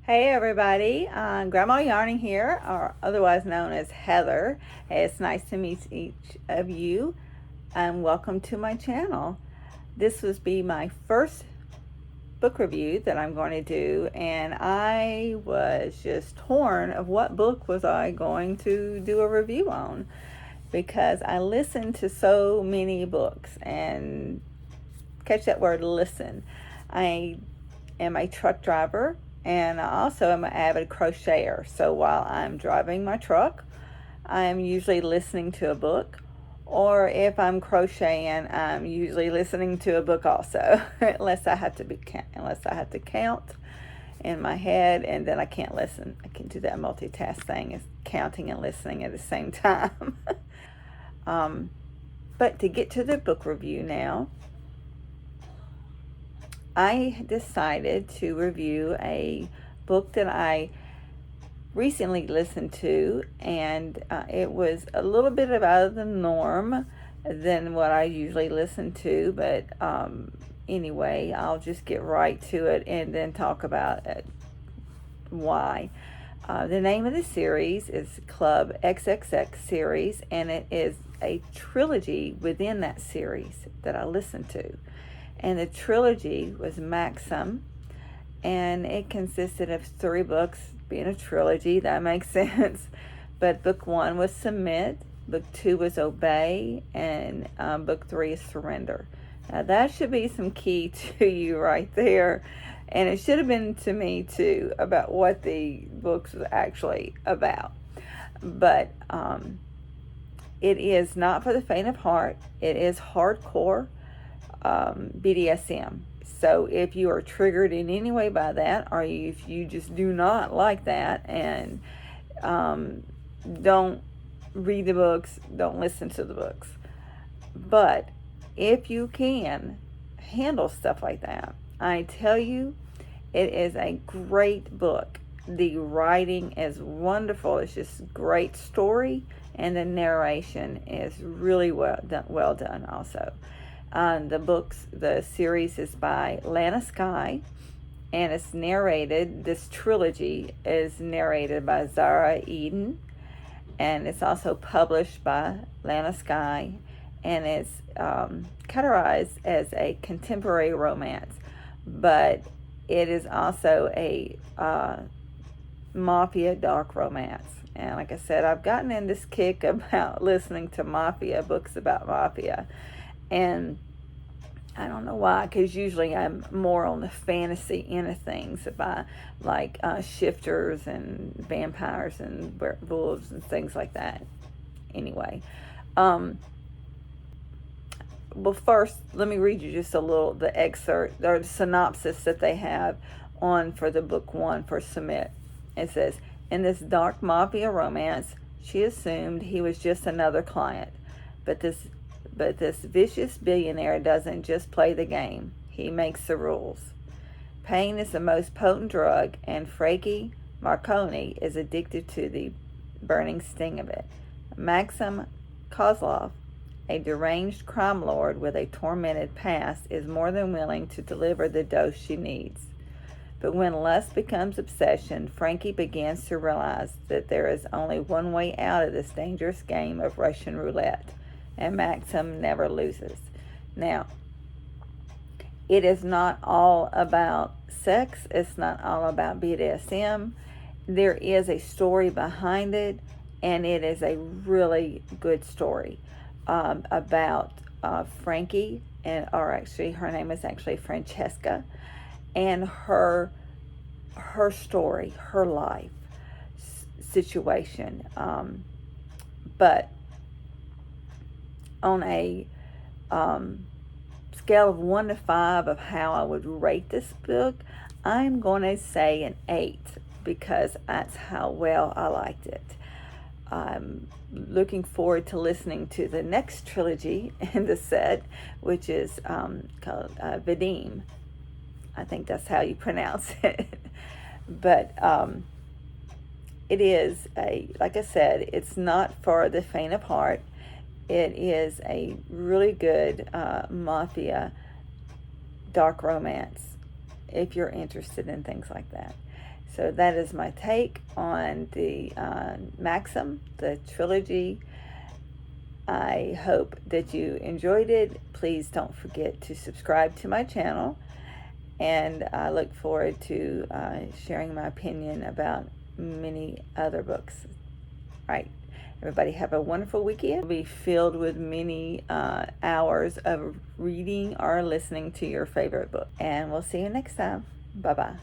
Hey everybody, Grandma Yarning here, or otherwise known as Heather. It's nice to meet each of you, and welcome to my channel. This will be my first book review that I'm going to do, and I was just torn of what book was I going to do a review on, because I listen to so many books, and catch that word, listen. I am a truck driver, and I also am an avid crocheter. So while I'm driving my truck, I'm usually listening to a book, or if I'm crocheting, I'm usually listening to a book also, unless I have to count in my head, and then I can't listen. I can do that multitask thing, is counting and listening at the same time. But to get to the book review now, I decided to review a book that I recently listened to, and it was a little bit out of the norm than what I usually listen to, but anyway, I'll just get right to it and then talk about why. The name of the series is Club XXX series, and it is a trilogy within that series that I listened to. And the trilogy was Maxim, and it consisted of 3 books. Being a trilogy, that makes sense. But book 1 was Submit, book 2 was Obey, and book 3 is Surrender. Now that should be some key to you right there, and it should have been to me too, about what the books was actually about. But it is not for the faint of heart. It is hardcore BDSM. So if you are triggered in any way by that, or if you just do not like that, and don't read the books, don't listen to the books. But if you can handle stuff like that, I tell you, it is a great book. The writing is wonderful. It's just great story, and the narration is really well done also. The series is by Lana, and it's narrated, this trilogy is narrated by Zara Eden, and it's also published by Lana, and it's categorized as a contemporary romance, but it is also a mafia dark romance. And like I said, I've gotten in this kick about listening to mafia books about mafia. And I don't know why, because usually I'm more on the fantasy end of things, about like shifters and vampires and werewolves and things like that. Anyway, well, first, let me read you just a little, the excerpt, or the synopsis that they have on for the book 1 for Submit. It says, in this dark mafia romance, she assumed he was just another client, but this vicious billionaire doesn't just play the game. He makes the rules. Pain is the most potent drug, and Frankie Marconi is addicted to the burning sting of it. Maxim Kozlov, a deranged crime lord with a tormented past, is more than willing to deliver the dose she needs. But when lust becomes obsession, Frankie begins to realize that there is only one way out of this dangerous game of Russian roulette, and Maxim never loses. Now, it is not all about sex. It's not all about BDSM. There is a story behind it, and it is a really good story about Frankie, or actually her name is actually Francesca, and her story, her life situation. But on a scale of 1 to 5 of how I would rate this book, I'm going to say an 8, because that's how well I liked it. I'm looking forward to listening to the next trilogy in the set, which is called Vadim. I think that's how you pronounce it. But it is like I said, it's not for the faint of heart. It is a really good mafia dark romance, if you're interested in things like that. So that is my take on the Maxim, the trilogy. I hope that you enjoyed it. Please don't forget to subscribe to my channel, and I look forward to sharing my opinion about many other books. All right, everybody have a wonderful weekend. It'll be filled with many hours of reading or listening to your favorite book. And we'll see you next time. Bye-bye.